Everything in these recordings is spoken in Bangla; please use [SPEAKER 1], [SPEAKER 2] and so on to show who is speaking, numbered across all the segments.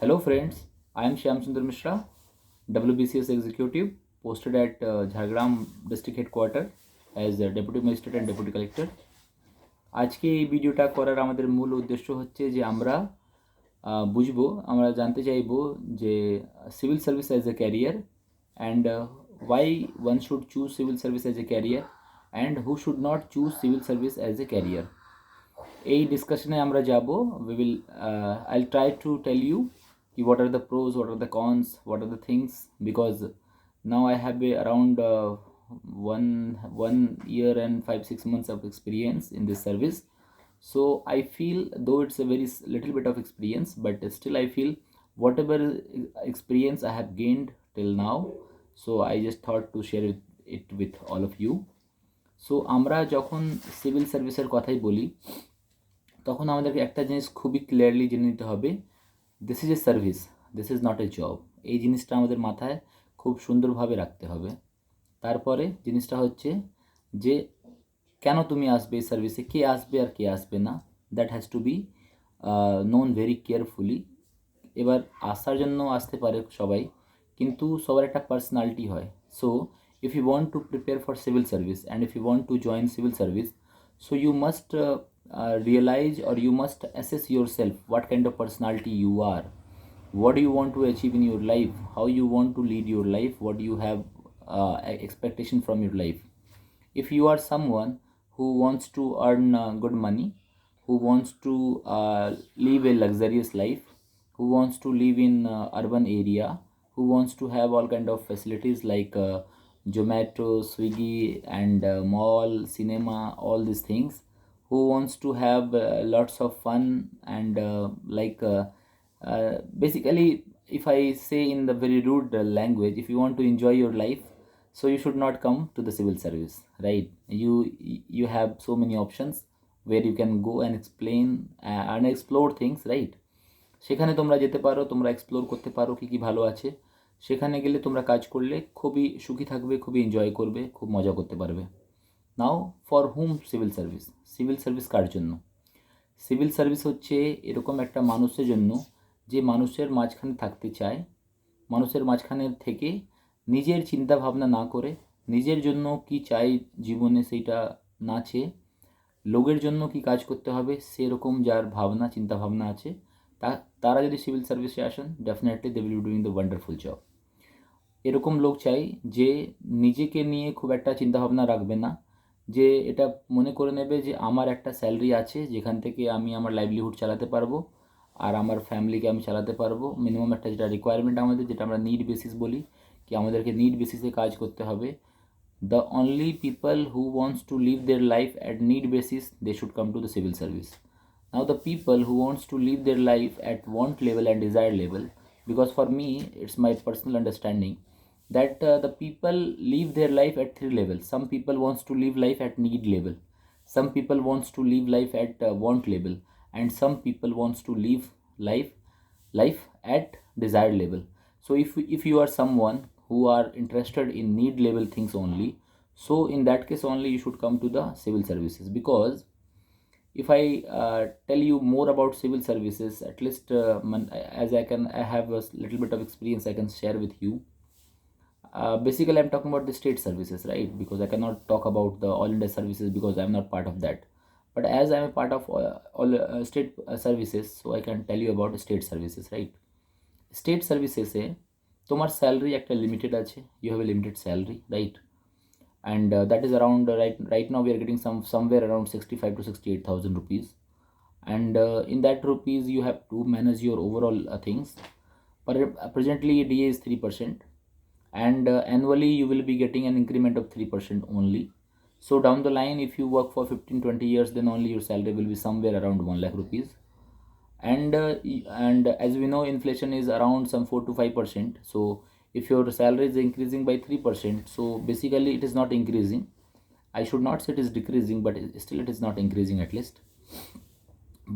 [SPEAKER 1] Hello friends, I am Shyam Sundar Mishra, WBCS executive, posted at Jhargram district headquarters as deputy magistrate and deputy collector. আজকে এই ভিডিওটা করার আমাদের মূল উদ্দেশ্য হচ্ছে যে আমরা জানতে চাইবো যে civil service as a career and why one should choose civil service as a career and who should not choose civil service as a career. এই ডিসকাশনে আমরা যাব। I'll try to tell you what are the pros, what are the cons, what are the things, because now I have around one year and 5-6 months of experience in this service. So I feel, though it's a very little bit of experience, but still I feel whatever experience I have gained till now, so I just thought to share it with all of you. So আমরা যখন সিভিল সার্ভিসের কথাই বলি তখন আমাদেরকে একটা জিনিস খুবই ক্লিয়ারলি জেনে নিতে হবে, this is a service, this is not a job. এই জিনিসটা আমাদের মাথায় খুব সুন্দরভাবে রাখতে হবে। তারপরে জিনিসটা হচ্ছে যে কেন তুমি আসবে এই সার্ভিসে, কে আসবে আর কে আসবে না, that has to be known very carefully. এবার আসার জন্য আসতে পারে সবাই, কিন্তু সবার একটা পার্সোনালিটি হয়। So if you want to prepare for civil service and if you want to join civil service, so you must realize, or you must assess yourself, what kind of personality you are, what do you want to achieve in your life, how you want to lead your life, what do you have expectation from your life. If you are someone who wants to earn good money, who wants to live a luxurious life, who wants to live in urban area, who wants to have all kind of facilities like Zomato, Swiggy, and mall, cinema, all these things, who wants to have lots of fun and basically, if I say in the very rude language, if you want to enjoy your life, so you should not come to the civil service, right? You have so many options where you can go and explain and explore things, right? সেখানে তোমরা যেতে পারো, তোমরা এক্সপ্লোর করতে পারো কী কী ভালো আছে। সেখানে গেলে তোমরা কাজ করলে খুবই সুখী থাকবে, খুবই এনজয় করবে, খুব মজা করতে পারবে। Now, for whom civil service? Civil service কার জন্য? সিভিল সার্ভিস হচ্ছে এরকম একটা মানুষের জন্য যে মানুষের মাঝখানে থাকতে চায়, মানুষের মাঝখানে থেকে নিজের চিন্তা ভাবনা না করে, নিজের জন্য কি চাই জীবনে সেইটা না চেয়ে, লোকের জন্য কি কাজ করতে হবে সেরকম যার ভাবনা চিন্তা ভাবনা আছে, তারা যদি সিভিল সার্ভিসে আসেন, definitely they will be doing the wonderful job. এরকম লোক চাই যে নিজেকে নিয়ে খুব একটা চিন্তাভাবনা রাখবে না, যে এটা মনে করে নেবে যে আমার একটা স্যালারি আছে যেখান থেকে আমি আমার লাইভলিহুড চালাতে পারবো আর আমার ফ্যামিলিকে আমি চালাতে পারবো। মিনিমাম একটা যেটা রিকোয়ারমেন্ট আমাদের, যেটা আমরা নিড বেসিস বলি, কি আমাদেরকে নিড বেসিসে কাজ করতে হবে। The only people who wants to live their life at need basis, they should come to the civil service. Now the people who wants to live their life at want level and desired level, because for me it's my personal understanding that the people live their life at three levels. Some people wants to live life at need level, some people wants to live life at want level, and some people wants to live life at desired level. So if you are someone who are interested in need level things only, so in that case only you should come to the civil services. Because if I tell you more about civil services, at least as I have a little bit of experience, I can share with you. Basically I'm talking about the state services, right? Because I cannot talk about the all India services because I'm not part of that. But as I'm a part of all state services, so I can tell you about state services, right? State services এ তোমার স্যালারি একটা লিমিটেড আছে, you have a limited salary, right? And that is around right now we are getting somewhere around 65 to 68,000 rupees, and in that rupees you have to manage your overall things. But presently DA is 3%, and annually you will be getting an increment of 3% only. So down the line, if you work for 15-20 years, then only your salary will be somewhere around 1 lakh rupees. And as we know, inflation is around some 4 to 5%. So if your salary is increasing by 3%, so basically it is not increasing. I should not say it is decreasing, but still it is not increasing at least.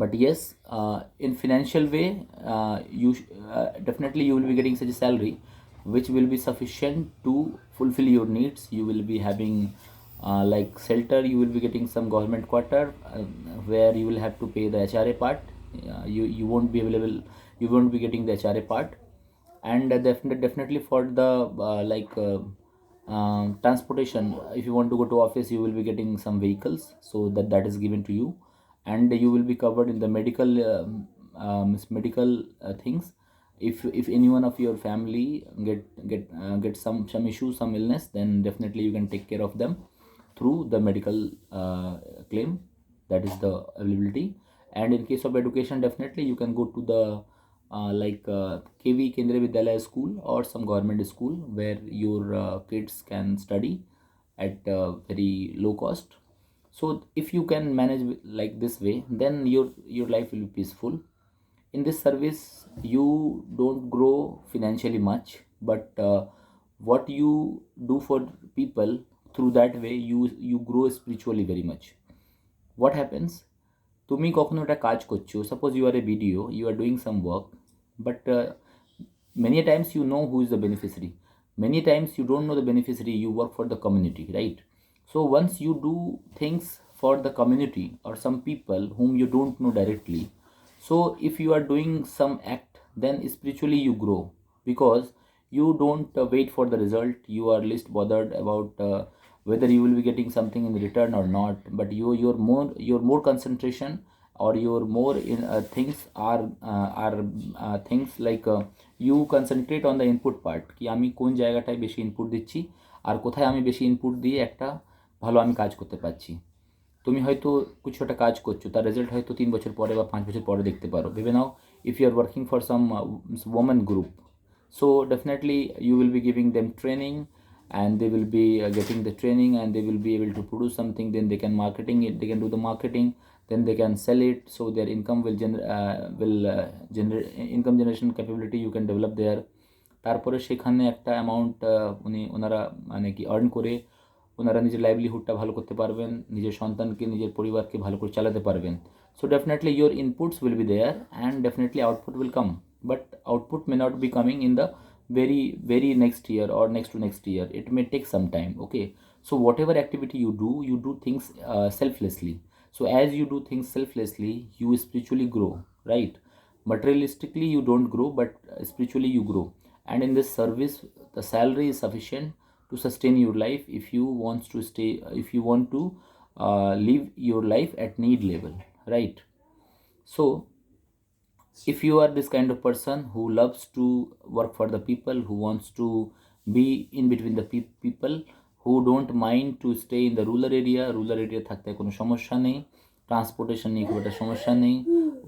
[SPEAKER 1] But yes, in financial way, definitely you will be getting such a salary which will be sufficient to fulfill your needs. You will be having like shelter, you will be getting some government quarter where you will have to pay the HRA part. You won't be available, you won't be getting the HRA part. And definitely for the transportation, if you want to go to office, you will be getting some vehicles, so that is given to you. And you will be covered in the medical things. If any one of your family get some issue, some illness, then definitely you can take care of them through the medical claim. That is the availability. And in case of education, definitely you can go to the KV, Kendriya Vidyalaya school, or some government school where your kids can study at very low cost. So if you can manage like this way, then your life will be peaceful. In this service, you don't grow financially much, but what you do for people, through that way you grow spiritually very much. What happens, তুমি কখনো একটা কাজ করছো, suppose you are a BDO, you are doing some work, but many times you know who is the beneficiary, many times you don't know the beneficiary, you work for the community, right? So once you do things for the community or some people whom you don't know directly, so if you are doing some act, then spiritually you grow, because you don't wait for the result. You are least bothered about whether you will be getting something in return or not. But your more concentration, or your more in things are things like you concentrate on the input part, কি আমি কোন জায়গাটায় বেশি ইনপুট দিচ্ছি আর কোথায় আমি বেশি ইনপুট দিয়ে একটা ভালো আমি কাজ করতে পারছি। তুমি হয়তো কিছু একটা কাজ করছো, তার রেজাল্ট হয়তো 3 বছর পরে বা 5 বছর পরে দেখতে পারো। ভেবে নাও, if you are working for some woman group, so definitely you will be giving them training, and they will be getting the training, and they will be able to produce something. Then they can marketing it, they can do the marketing, then they can sell it, so their income generate income generation capability you can develop there. তারপরে সেখানে একটা অ্যামাউন্ট ওনারা মানে কি আর্ন করে ওনারা নিজের লাইভলিহুডটা ভালো করতে পারবেন, নিজের সন্তানকে, নিজের পরিবারকে ভালো করে চালাতে পারবেন। So definitely your inputs will be there, and definitely output will come, but output may not be coming in the very next year or next to next year. It may take some time. Okay, so whatever activity you do things selflessly. So as you do things selflessly, you spiritually grow, right? Materialistically you don't grow, but spiritually you grow. And in this service, the salary is sufficient to sustain your life if you want to stay, if you want to live your life at need level, right? So if you are this kind of person who loves to work for the people, who wants to be in between the people, who don't mind to stay in the rural area থাকতে কোনো সমস্যা নেই, ট্রান্সপোর্টেশন নিয়ে খুব একটা সমস্যা নেই,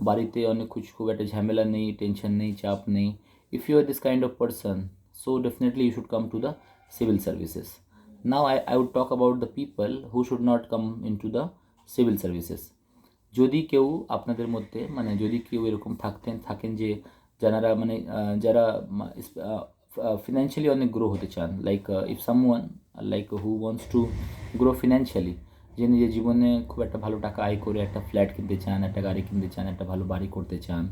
[SPEAKER 1] বাড়িতে অনেক খুব একটা ঝামেলা নেই, টেনশন নেই, চাপ নেই, if you are this kind of person, so definitely you should come to the civil services. Now I would talk about the people who should not come into the civil services. যদি কেউ আপনাদের মধ্যে মানে যদি কেউ এরকম থাকেন যে যারা ফিনান্সিয়ালি অনেক গ্রো হতে চান, like if someone like who wants to grow financially, যে নিজের জীবনে খুব একটা ভালো টাকা আয় করে একটা ফ্ল্যাট কিনতে চান, একটা গাড়ি কিনতে চান, একটা ভালো বাড়ি করতে চান,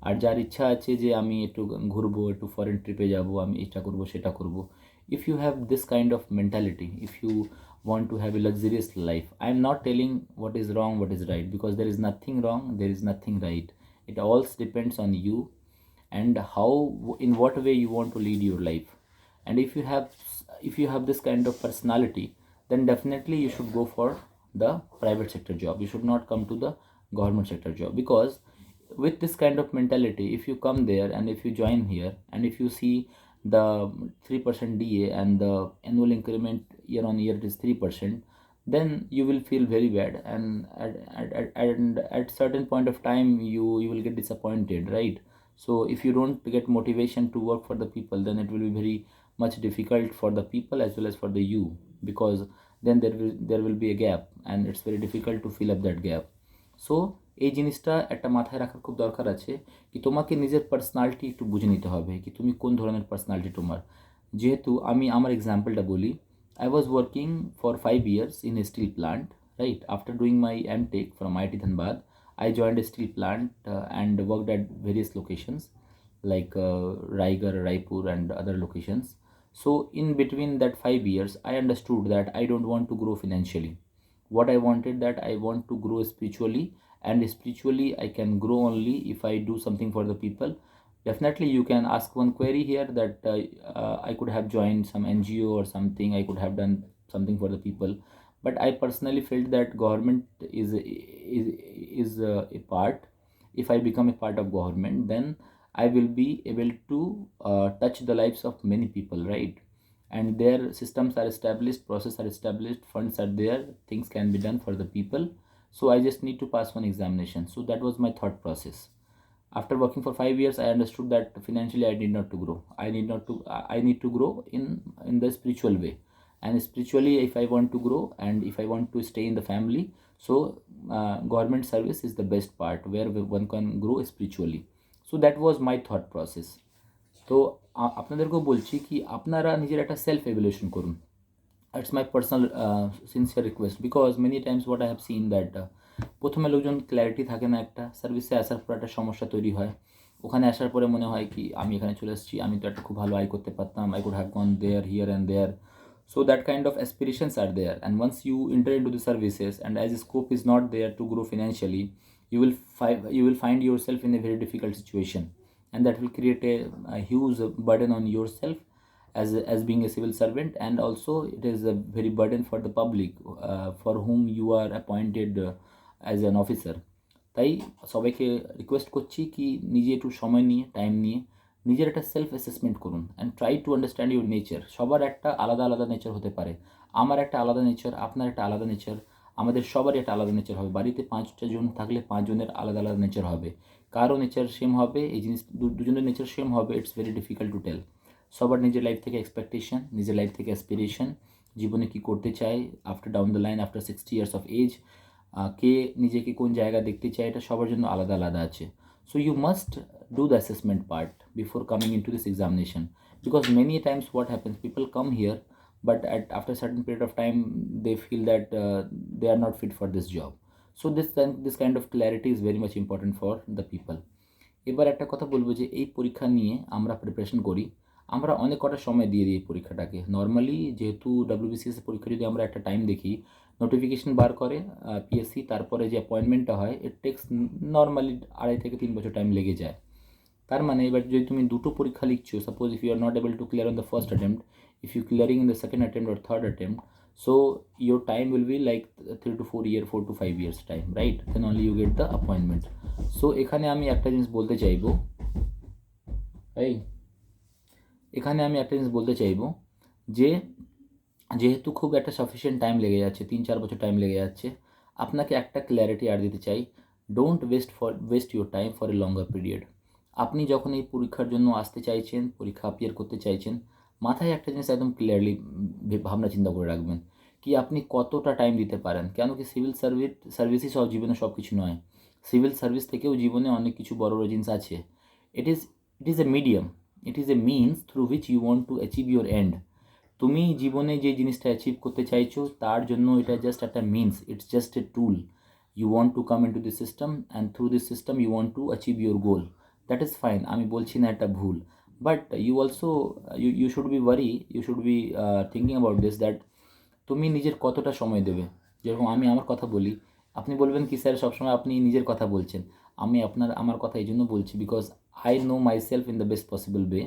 [SPEAKER 1] আর যার ইচ্ছা আছে যে আমি একটু ঘুরবো, একটু ফরেন ট্রিপে যাব, আমি এটা করব সেটা করব, if you have this kind of mentality, if you want to have a luxurious life, I am not telling what is wrong, what is right, because there is nothing wrong, there is nothing right. It all depends on you and how, in what way you want to lead your life. And if you have this kind of personality, then definitely you should go for the private sector job. You should not come to the government sector job, because with this kind of mentality, if you come there and if you join here and if you see the 3% DA and the annual increment year on year is 3%, then you will feel very bad, and at certain point of time you will get disappointed, right? So if you don't get motivation to work for the people, then it will be very much difficult for the people as well as for the you, because then there will be a gap, and it's very difficult to fill up that gap. So এই জিনিসটা একটা মাথায় রাখার খুব দরকার আছে, কি তোমাকে নিজের পার্সোনালিটি একটু বুঝে নিতে হবে, কি তুমি কোন ধরনের পার্সোনালিটি তোমার। যেহেতু আমি আমার এক্সাম্পলটা বলি, I was working for 5 years in a steel plant, right? After doing my MTech from IIT Dhanbad, I joined a steel plant and worked at various locations like Raigarh, Raipur and other locations. So in between that 5 years, I understood that I don't want to grow financially. What I wanted, that I want to grow spiritually, and spiritually I can grow only if I do something for the people. Definitely you can ask one query here that I could have joined some NGO or something, I could have done something for the people. But I personally felt that government is a part. If I become a part of government, then I will be able to touch the lives of many people, right? And their systems are established, process are established, funds are there, things can be done for the people. So I just need to pass one examination. So that was my thought process. After working for 5 years, I understood that financially I need not to grow. I need to grow in the spiritual way. And spiritually, if I want to grow and if I want to stay in the family, so government service is the best part where one can grow spiritually. So that was my thought process. তো আপনাদেরকেও বলছি কি আপনারা নিজের একটা সেলফ এভ্যালুয়েশন করুন। It's my personal sincere request, because many Times what I have seen that প্রথমে লোকজন ক্ল্যারিটি থাকে না, একটা সার্ভিসে আসার পর একটা সমস্যা তৈরি হয়। ওখানে আসার পরে মনে হয় কি আমি এখানে চলে এসেছি, আমি তো একটা খুব ভালো আয় করতে পারতাম, I could have gone there here and there. So that kind of aspirations are there, and once you enter into the services and as scope is not there to grow financially, you will find yourself in a very difficult situation, and that will create a huge burden on yourself as being a civil servant, and also it is a very burden for the public for whom you are appointed as an officer. তাই সবাইকে রিকোয়েস্ট করছি কি নিজে একটু সময় নিয়ে টাইম নিয়ে নিজের একটা সেলফ অ্যাসেসমেন্ট করুন and try to understand your nature. সবার একটা আলাদা আলাদা নেচার হতে পারে। আমার একটা আলাদা নেচার, আপনার একটা আলাদা নেচার, আমাদের সবারই একটা আলাদা নেচার হবে। বাড়িতে 5টা জন থাকলে 5 জনের আলাদা আলাদা নেচার হবে। কারো নেচার সেম হবে, এই জিনিস দুজনের নেচার সেম হবে, it's very difficult to tell. সবার নিজের লাইফ থেকে এক্সপেকটেশন, নিজের লাইফ থেকে অ্যাসপিরেশন, জীবনে কী করতে চায় after down the line, after 60 years of age, কে নিজেকে কোন জায়গা দেখতে চায়, এটা সবার জন্য আলাদা আলাদা আছে। So you must do the assessment part before coming into this examination, because many times what happens, people come here but after a certain period of time they feel that they are not fit for this job. So this kind of clarity is very much important for the people. এবার একটা কথা বলবো যে এই পরীক্ষা নিয়ে আমরা প্রিপারেশন করি, আমরা অনেক কটা সময় দিয়ে দিই এই পরীক্ষাটাকে। নর্মালি যেহেতু WBCS পরীক্ষা যদি আমরা একটা টাইম দেখি, নোটিফিকেশন বার করে পিএসসি, তারপরে যে অ্যাপয়েন্টমেন্টটা হয় ইট টেক্স নর্মালি 2.5 থেকে 3 বছর টাইম লেগে যায়। তার মানে এবার যদি তুমি দুটো পরীক্ষা লিখছো, suppose if you are not able to clear on the first attempt, if you clearing in the second attempt or third attempt, so your time will be like 3 to 4 year, 4 to 5 years time, right? Then only you get the appointment. So এখানে আমি একটা জিনিস বলতে চাইবো, যে যেহেতু খুব একটা সাফিসিয়েন্ট টাইম লেগে যাচ্ছে, 3-4 বছর টাইম লেগে যাচ্ছে, আপনাকে একটা ক্ল্যারিটি আর দিতে চাই, don't waste your time for a longer period. আপনি যখন এই পরীক্ষার জন্য আসতে চাইছেন, পরীক্ষা অ্যাপিয়ার করতে চাইছেন, মাথায় একটা জিনিস একদম ক্লিয়ারলি ভাবনা চিন্তা করে রাখবেন কি আপনি কতটা টাইম দিতে পারেন। কেন কি সিভিল সার্ভিসই সব জীবনে সব কিছু নয়। সিভিল সার্ভিস থেকেও জীবনে অনেক কিছু বড় বড় জিনিস আছে। It is a medium, it is a means through which you want to achieve your end. তুমি জীবনে যে জিনিসটা অ্যাচিভ করতে চাইছো তার জন্য এটা জাস্ট একটা means, it's just a tool. You want to come in to this system and through this system you want to achieve your goal, that is fine, আমি বলছি না এটা ভুল। But you also you should be you should be thinking about this that তুমি নিজের কতটা সময় দেবে। যেরকম আমি আমার কথা বলি, আপনি বলবেন কি স্যার সবসময় আপনি নিজের কথা বলছেন। আমি আমার কথা এই জন্য বলছি because I know my self in the best possible way.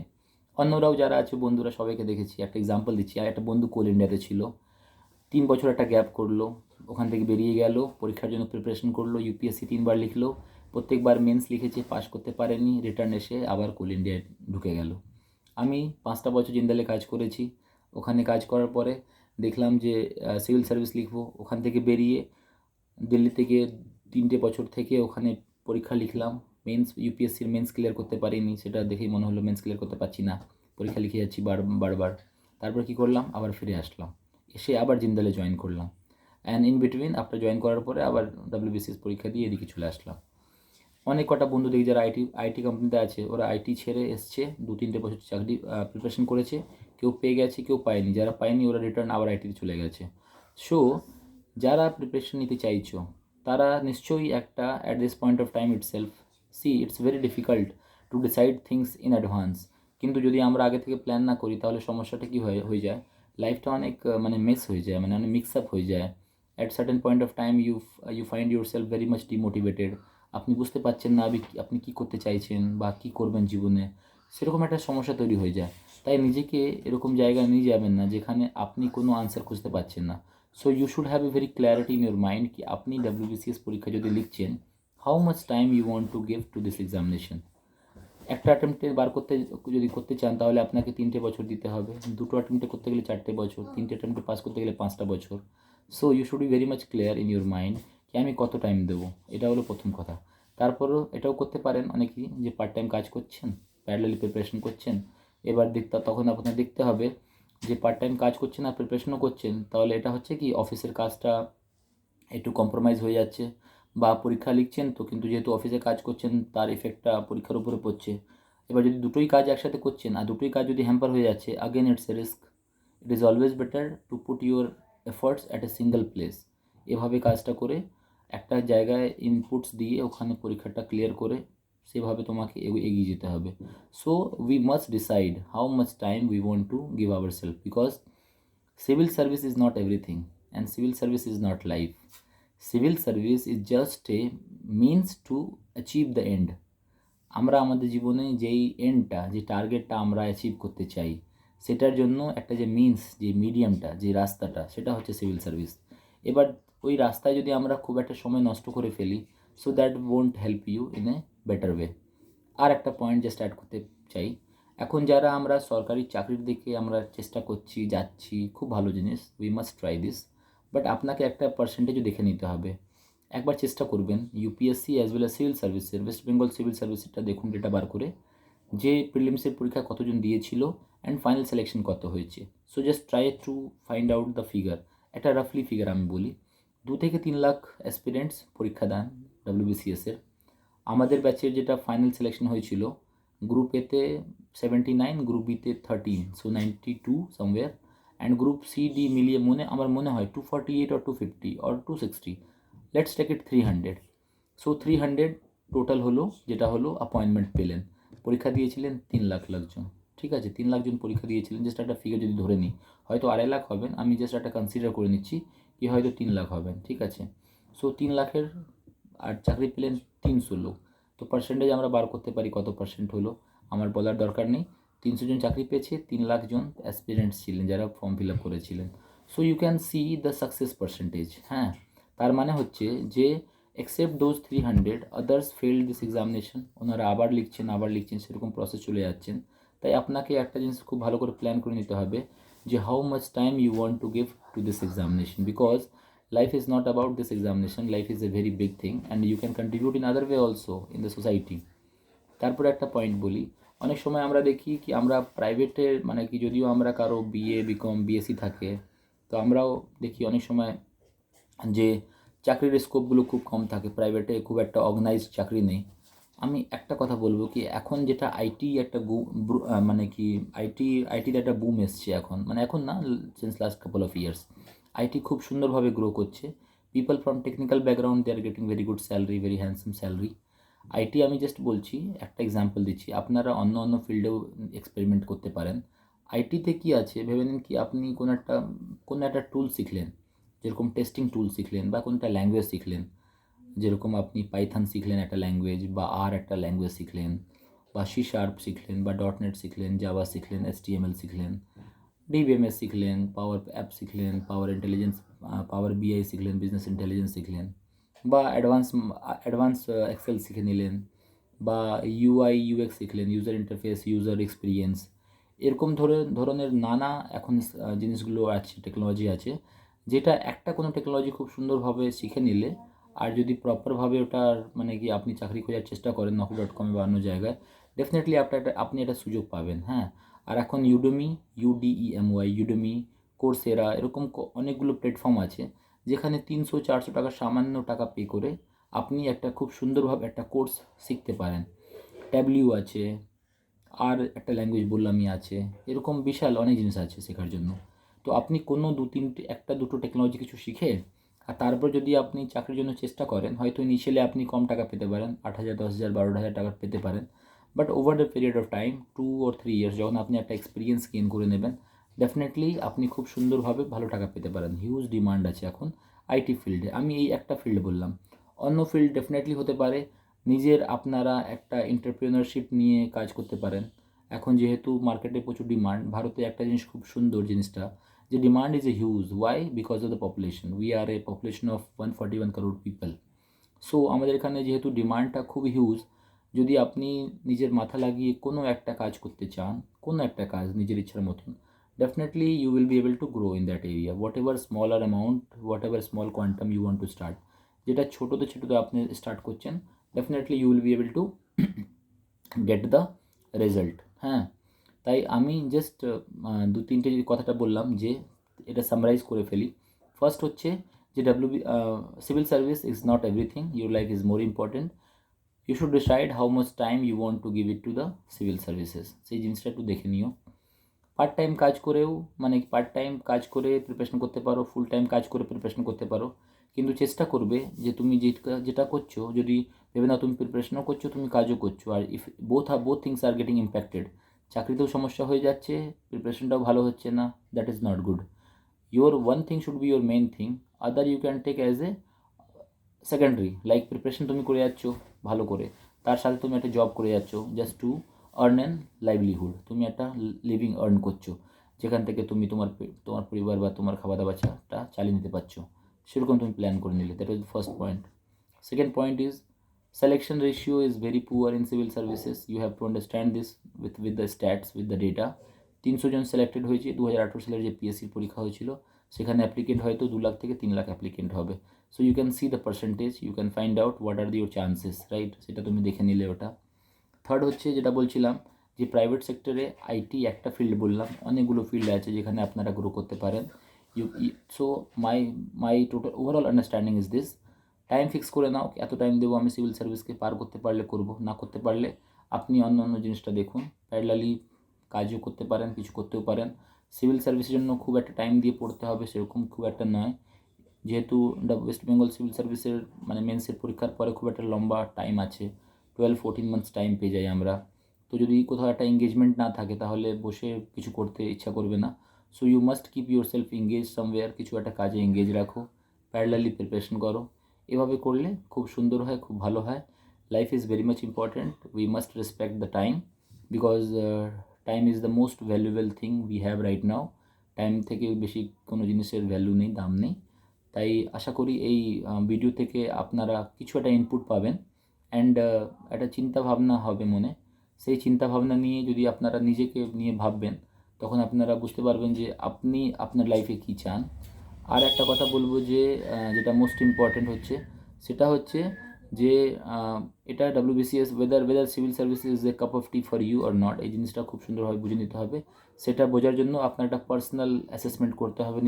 [SPEAKER 1] অন্যরাও যারা আছে বন্ধুরা সবাইকে দেখেছি। একটা এক্সাম্পল দিচ্ছি, আর একটা বন্ধু কোল ইন্ডিয়াতে ছিল, 3 বছর একটা গ্যাপ করলো, ওখান থেকে বেরিয়ে গেল, পরীক্ষার জন্য প্রিপারেশন করলো, ইউপিএসসি 3বার লিখলো, প্রত্যেকবার মেন্স লিখেছে, পাস করতে পারেনি, রিটার্ন এসে আবার কোল ইন্ডিয়ায় ঢুকে গেল। আমি 5টা বছর জিন্দালে কাজ করেছি। ওখানে কাজ করার পরে দেখলাম যে সিভিল সার্ভিস লিখবো, ওখান থেকে বেরিয়ে দিল্লিতে গিয়ে 3টে বছর থেকে ওখানে পরীক্ষা লিখলাম, ইউপিএসসির মেন্স ক্লিয়ার করতে পারিনি, সেটা দেখেই মনে হলো মেন্স ক্লিয়ার করতে পারছি না, পরীক্ষা লিখে যাচ্ছি বারবার। তারপর কী করলাম, আবার ফিরে আসলাম, এসে আবার জিন্দালে জয়েন করলাম, and in between after join করার পরে আবার WBCS পরীক্ষা দিয়ে এদিকে চলে আসলাম। অনেক কটা বন্ধু দেখি যারা আইটি কোম্পানিতে আছে, ওরা আইটি ছেড়ে এসছে, 2-3টে বছর চাকরি প্রিপারেশন করেছে, কেউ পেয়ে গেছে কেউ পায়নি, যারা পায়নি ওরা রিটার্ন আবার আইটিতে চলে গেছে। সো যারা প্রিপারেশন নিতে চাইছো তারা নিশ্চয়ই একটা at this point of time itself, it's very difficult to decide things in advance. কিন্তু যদি আমরা আগে থেকে প্ল্যান না করি তাহলে সমস্যাটা কী হয়ে যায়, লাইফটা অনেক মেস হয়ে যায়, অনেক মিক্স আপ হয়ে যায়। At certain point of time you find yourself very much demotivated, আপনি বুঝতে পারছেন না আপনি কী করতে চাইছেন বা কী করবেন জীবনে, সেরকম একটা সমস্যা তৈরি হয়ে যায়। তাই নিজেকে এরকম জায়গায় নিয়ে যাবেন না যেখানে আপনি কোনো আনসার খুঁজতে পারছেন না। So you should have a very clarity in your mind কি আপনি WBCS পরীক্ষা যদি লিখছেন, how much time you want to give to this examination. একটা অ্যাটেম্পটে যদি করতে চান তাহলে আপনাকে 3টে বছর দিতে হবে, 2টো অ্যাটেম্পটে করতে গেলে 4টে বছর, 3টে অ্যাটেম্পটে পাস করতে গেলে 5টা বছর। So you should be very much clear in your mind কি আমি কত টাইম দেবো, এটা হলো প্রথম কথা। তারপরেও এটাও করতে পারেন অনেকেই যে পার্ট টাইম কাজ করছেন, প্যারালালি প্রিপারেশন করছেন। এবার তখন আপনার দেখতে হবে যে পার্ট টাইম কাজ করছেন আর প্রিপারেশনও করছেন, তাহলে এটা হচ্ছে কি অফিসের কাজটা একটু কম্প্রোমাইজ হয়ে যাচ্ছে, বা পরীক্ষা লিখছেন তো কিন্তু যেহেতু অফিসে কাজ করছেন তার এফেক্টটা পরীক্ষার উপরে পড়ছে। এবার যদি দুটোই কাজ একসাথে করছেন আর দুটোই কাজ যদি হ্যাম্পার হয়ে যাচ্ছে, again it's a risk. It is always better to put your efforts at a single place. এভাবে কাজটা করে একটা জায়গায় ইনপুটস দিয়ে ওখানে পরীক্ষাটা ক্লিয়ার করে সেভাবে তোমাকে এগিয়ে যেতে হবে। So we must decide how much time we want to give our self, because civil service is not everything and civil service is not life. Civil service is just a means to achieve the end. আমরা আমাদের জীবনে যেই এন্ডটা, যে টার্গেটটা আমরা অ্যাচিভ করতে চাই, সেটার জন্য একটা যে মিনস, যে মিডিয়ামটা, যে রাস্তাটা, সেটা হচ্ছে সিভিল সার্ভিস। এবার ওই রাস্তায় যদি আমরা খুব একটা সময় নষ্ট করে ফেলি, so that won't help you in a better way. আর একটা পয়েন্ট জাস্ট অ্যাড করতে চাই, এখন যারা আমরা সরকারি চাকরির দিকে আমরা চেষ্টা করছি, যাচ্ছি, খুব ভালো জিনিস, we must try this. But আপনাকে একটা পার্সেন্টেজও দেখে নিতে হবে। একবার চেষ্টা করবেন UPSC as well as civil সার্ভিসের, ওয়েস্ট বেঙ্গল সিভিল সার্ভিসেরটা দেখুন ডেটা বার করে, যে প্রিলিমসের পরীক্ষা কতজন দিয়েছিল অ্যান্ড ফাইনাল সিলেকশন কত হয়েছে। So just try to find out the figure. একটা রাফলি ফিগার আমি বলি, 2 থেকে 3 লাখ অ্যাসপিরেন্টস পরীক্ষা দেন WBCS-এর। আমাদের ব্যাচের যেটা ফাইনাল সিলেকশন হয়েছিল, গ্রুপ এতে 79, গ্রুপ বিতে 13, so 92 somewhere, and group CD মিলিয়ে আমার মনে হয় 248 or 250 or 260, let's take it 300। সো 300 টোটাল হলো, যেটা হলো অ্যাপয়েন্টমেন্ট পেলেন। পরীক্ষা দিয়েছিলেন 3 লাখ লোকজন, ঠিক আছে, 3 লাখ জন পরীক্ষা দিয়েছিলেন। জাস্ট একটা ফিগার যদি ধরে নিই, হয়তো 2.5 লাখ হবেন, আমি জাস্ট একটা কনসিডার করে নিচ্ছি কি হয়তো 3 লাখ হবেন, ঠিক আছে। সো 3 লাখের আর চাকরি পেলেন 300 লোক। তো পার্সেন্টেজ আমরা বার করতে পারি কত পার্সেন্ট হলো, আমার বলার দরকার নেই। 300 জন চাকরি পেয়েছে, 3 লাখ জন অ্যাসপিরেন্টস ছিলেন যারা ফর্ম ফিল আপ করেছিলেন। So you can see the success percentage. হ্যাঁ, তার মানে হচ্ছে যে except those 300 others failed this examination, ওনারা আবার লিখছেন, সেরকম প্রসেস চলে যাচ্ছেন। তাই আপনাকে একটা জিনিস খুব ভালো করে প্ল্যান করে নিতে হবে যে how much time you want to give to this examination, because life is not about this examination, life is a very big thing and you can contribute in other way also in the society. তারপরে একটা পয়েন্ট বলি, অনেক সময় আমরা দেখি কি আমরা প্রাইভেটের মানে কি, যদিও আমরা কারো BA BCom BSc থাকে, তো আমরাও দেখি অনেক সময় যে চাকরির স্কোপগুলো খুব কম থাকে, প্রাইভেটে খুব একটা অর্গানাইজড চাকরি নেই। আমি একটা কথা বলবো কি, এখন যেটা আইটি একটা মানে কি আইটির একটা বুম এসছে এখন, মানে এখন না, since last couple of years IT খুব সুন্দরভাবে গ্রো করছে। People from technical background they are getting very good salary, very handsome salary. IT আমি জাস্ট বলছি, একটা এক্সাম্পল দিচ্ছি, আপনারা অন্য ফিল্ডেও এক্সপেরিমেন্ট করতে পারেন। আইটিতে কি আছে ভেবে নিন কি, আপনি কোনো একটা টুল শিখলেন, যেরকম টেস্টিং টুল শিখলেন বা কোনো একটা ল্যাঙ্গুয়েজ শিখলেন, যেরকম আপনি পাইথন শিখলেন একটা ল্যাঙ্গুয়েজ, বা একটা ল্যাঙ্গুয়েজ শিখলেন, বা C# শিখলেন, বা .NET শিখলেন, জাভা শিখলেন, HTML শিখলেন, DBMS শিখলেন, পাওয়ার অ্যাপ শিখলেন, পাওয়ার BI শিখলেন, বিজনেস ইন্টেলিজেন্স শিখলেন, বা অ্যাডভান্স এক্সেল শিখে নিলেন, বা UI UX শিখলেন, ইউজার ইন্টারফেস, ইউজার এক্সপিরিয়েন্স। এরকম ধরনের নানা এখন জিনিসগুলো আছে, টেকনোলজি আছে, যেটা একটা কোনো টেকনোলজি খুব সুন্দরভাবে শিখে নিলে, আর যদি প্রপারভাবে ওটার মানে কি আপনি চাকরি খোঁজার চেষ্টা করেন Naukri.com বা অন্য জায়গায়, ডেফিনেটলি আপনি একটা সুযোগ পাবেন। হ্যাঁ, আর এখন ইউডেমি, কোর্সেরা, এরকম অনেকগুলো প্ল্যাটফর্ম আছে যেখানে 300-400 টাকা, সামান্য টাকা পে করে আপনি একটা খুব সুন্দরভাবে একটা কোর্স শিখতে পারেন। ট্যাবলিউ আছে, আর একটা ল্যাঙ্গুয়েজ বললামই আছে, এরকম বিশাল অনেক জিনিস আছে শেখার জন্য। তো আপনি কোনো 1-2 টেকনোলজি কিছু শিখে, আর তারপর যদি আপনি চাকরির জন্য চেষ্টা করেন, হয়তো ইনিশিয়ালি আপনি কম টাকা পেতে পারেন, 8,000 10,000 12,000 টাকা পেতে পারেন, but over the period of time 2 or 3 years যখন আপনি একটা এক্সপিরিয়েন্স গেইন করে নেবেন, ডেফিনেটলি আপনি খুব সুন্দরভাবে ভালো টাকা পেতে পারেন। হিউজ ডিমান্ড আছে এখন আইটি ফিল্ডে। আমি এই একটা ফিল্ড বললাম, অন্য ফিল্ড ডেফিনেটলি হতে পারে নিজের আপনারা একটা এন্টারপ্রেনারশিপ নিয়ে কাজ করতে পারেন। এখন যেহেতু মার্কেটে প্রচুর ডিমান্ড, ভারতে একটা জিনিস খুব সুন্দর জিনিসটা, যে demand is a huge, why? Because of the population, we are a population of 141 crore people. So আমাদের এখানে যেহেতু ডিমান্ডটা খুব হিউজ, যদি আপনি নিজের মাথা লাগিয়ে কোনো একটা কাজ করতে চান, কোনো একটা কাজ নিজের ইচ্ছার মতন, definitely you will be able to grow in that area, whatever smaller amount, whatever small quantum you want to start. যেটা ছোটোতে ছোটোতে আপনি স্টার্ট করছেন, definitely you will be able to get the result. হ্যাঁ, তাই আমি জাস্ট দু তিনটে যে কথাটা বললাম, যে এটা সামারাইজ করে ফেলি। ফার্স্ট হচ্ছে যে civil service is not everything, your life is more important. You should decide how much time you want to give it to the civil services. সেই জিনিসটা একটু দেখে নিও। পার্ট টাইম কাজ করেও, মানে পার্ট টাইম কাজ করে প্রিপারেশন করতে পারো, ফুল টাইম কাজ করে প্রিপারেশন করতে পারো, কিন্তু চেষ্টা করবে যে তুমি যেটা করছো, যদি ভেবে না তুমি প্রিপারেশনও করছো, তুমি কাজও করছো, আর if both things are getting impacted, চাকরিতেও সমস্যা হয়ে যাচ্ছে, প্রিপারেশনটাও ভালো হচ্ছে না, that is not good. your one thing should be your main thing, other you can take as a secondary. Like preparation তুমি করে যাচ্ছ ভালো করে, তার সাথে তুমি একটা জব করে যাচ্ছ, just to earn an livelihood, তুমি একটা লিভিং আর্ন করছো, যেখান থেকে তুমি তোমার পরিবার বা তোমার খাওয়া দাওয়াটা চালিয়ে নিতে পারছো, সেরকম তুমি প্ল্যান করে নিলে। That was the first point. Second point is selection ratio is very poor in civil services. You have to understand this with the stats, with the data. 300 জন সিলেক্টেড হয়েছে 2018 সালের যে পিএসসির পরীক্ষা হয়েছিল, সেখানে অ্যাপ্লিকেন্ট হয়তো 2 লাখ থেকে 3 লাখ অ্যাপ্লিকেন্ট হবে। So you can see the percentage, you can find out what are your chances, right? সেটা তুমি দেখে নিলে ওটা। থার্ড হচ্ছে যেটা বলছিলাম, যে প্রাইভেট সেক্টরে আইটি একটা ফিল্ড বললাম, অনেকগুলো ফিল্ড আছে যেখানে আপনারা গ্রো করতে পারেন। You so my total overall understanding is this, time fix করে নাও, এত টাইম দেবো আমি সিভিল সার্ভিসকে, পার করতে পারলে করবো, না করতে পারলে আপনি অন্য অন্য জিনিসটা দেখুন, প্যারালালি কাজও করতে পারেন, কিছু করতেও পারেন। সিভিল সার্ভিসের জন্য খুব একটা টাইম দিয়ে পড়তে হবে সেরকম খুব একটা নয়, যেহেতু ওয়েস্ট বেঙ্গল সিভিল সার্ভিসের মানে মেন্সের পরীক্ষার পরে খুব একটা লম্বা টাইম আছে, 12-14 মান্থস টাইম পেয়ে যাই আমরা। তো যদি কোথাও একটা এঙ্গেজমেন্ট না থাকে তাহলে বসে কিছু করতে ইচ্ছা করবে না। So you must keep yourself engage somewhere, কিছু একটা কাজে এঙ্গেজ রাখো, প্যারালালি প্রিপারেশন করো। এভাবে করলে খুব সুন্দর হয়, খুব ভালো হয়। Life is very much important, we must respect the time, because time is the most valuable thing we have right now. Time থেকে বেশি কোনো জিনিসের ভ্যালু নেই, দাম নেই। তাই আশা করি এই ভিডিও থেকে আপনারা কিছু একটা ইনপুট পাবেন, অ্যান্ড একটা চিন্তা ভাবনা হবে মনে। সেই চিন্তা ভাবনা নিয়ে যদি আপনারা নিজেকে নিয়ে ভাববেন, তখন আপনারা বুঝতে পারবেন যে আপনি আপনার লাইফে কী চান। আর একটা কথা বলবো যে যেটা মোস্ট ইম্পর্ট্যান্ট হচ্ছে, সেটা হচ্ছে যে এটা WBCS, whether civil service is a cup of tea for you or not, এই জিনিসটা খুব সুন্দরভাবে বুঝে নিতে হবে। সেটা বোঝার জন্য আপনার একটা পার্সোনাল অ্যাসেসমেন্ট করতে হবে,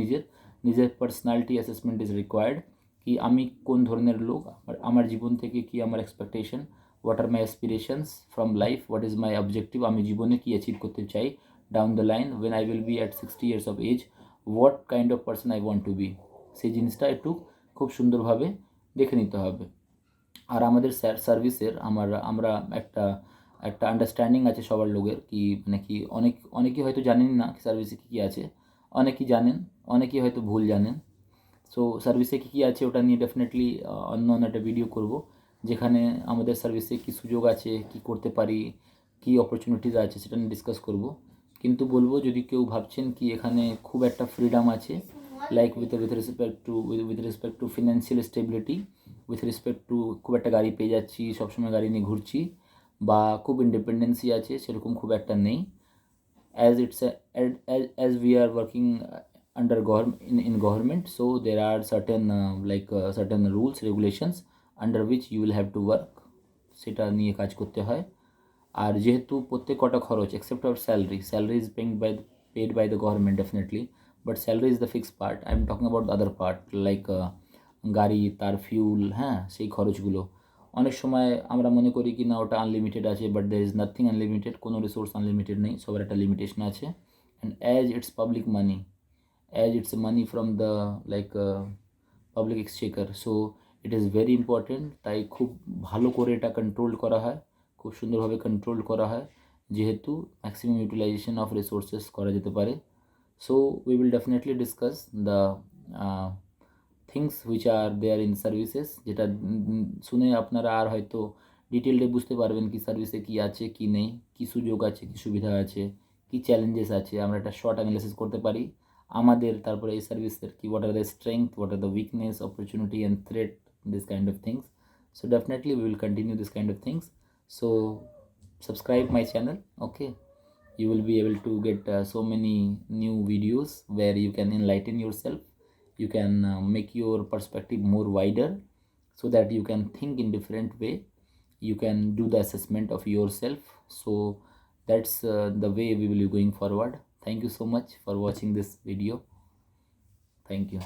[SPEAKER 1] নিজের পার্সোনালিটি অ্যাসেসমেন্ট ইজ রিকোয়ার্ড, কি আমি কোন ধরনের লোক, আমার জীবন থেকে কি আমার expectation, what are my aspirations from life, what is my objective, আমি জীবনে কী অ্যাচিভ করতে চাই down the line, when I will be at 60 years of age, হোয়াট কাইন্ড অফ পার্সন আই ওয়ান্ট টু বি। সেই জিনিসটা একটু খুব সুন্দরভাবে দেখে নিতে হবে। আর আমাদের সার্ভিসের আমরা একটা একটা আন্ডারস্ট্যান্ডিং আছে সবার লোকের, কি মানে কি অনেকেই হয়তো জানেন না সার্ভিসে কী কী আছে, অনেকেই জানেন, অনেকেই হয়তো ভুল জানেন। সো সার্ভিসে কী কী আছে ওটা নিয়ে ডেফিনেটলি অন্য একটা ভিডিও করব, যেখানে আমাদের সার্ভিসে কী সুযোগ আছে, কি করতে পারি, কী অপরচুনিটিস আছে, সেটা নিয়ে ডিসকাস করব। কিন্তু বলবো, যদি কেউ ভাবছেন কি এখানে খুব একটা ফ্রিডম আছে, like with respect to financial stability, with respect to খুব একটা গাড়ি পেয়ে যাচ্ছি, সবসময় গাড়ি নিয়ে ঘুরছি, বা খুব ইন্ডিপেন্ডেন্সি আছে, সেরকম খুব একটা নেই। as it's a, as we are working under in government, so there are certain certain rules regulations under which you will have to work, সেটা নিয়ে কাজ করতে হয়। আর যেহেতু প্রত্যেক কটা খরচ except our salary is paid by the government definitely, but salary is the fixed part. I am talking about the other part, like গাড়ি, তার ফিউল, হ্যাঁ, সেই খরচগুলো অনেক সময় আমরা মনে করি কি না ওটা আনলিমিটেড আছে, but there is nothing unlimited, কোনো রিসোর্স আনলিমিটেড নেই, সবার একটা লিমিটেশন আছে। And as it's public money, as it's money from the public Exchequer, so it is very important. তাই খুব ভালো করে এটা কন্ট্রোল করা হয়, খুব সুন্দরভাবে কন্ট্রোল করা হয়, যেহেতু ম্যাক্সিমাম ইউটিলাইজেশন অফ রিসোর্সেস করা যেতে পারে। So we will definitely discuss the things which are there in services, যেটা শুনে আপনারা আর হয়তো ডিটেইলডে বুঝতে পারবেন কি সার্ভিসে কি আছে কি নেই, কি সুযোগ আছে কি সুবিধা আছে, কি চ্যালেঞ্জেস আছে। আমরা একটা শর্ট অ্যানালিসিস করতে পারি আমাদের, তারপরে এই সার্ভিসের কি, what are the strength, what are the weakness, opportunity and threat, this kind of things. So definitely we will continue this kind of things. So subscribe my channel, okay? You will be able to get so many new videos where you can enlighten yourself. You can make your perspective more wider, so that you can think in different way. You can do the assessment of yourself. So that's the way we will be going forward. Thank you so much for watching this video. Thank you.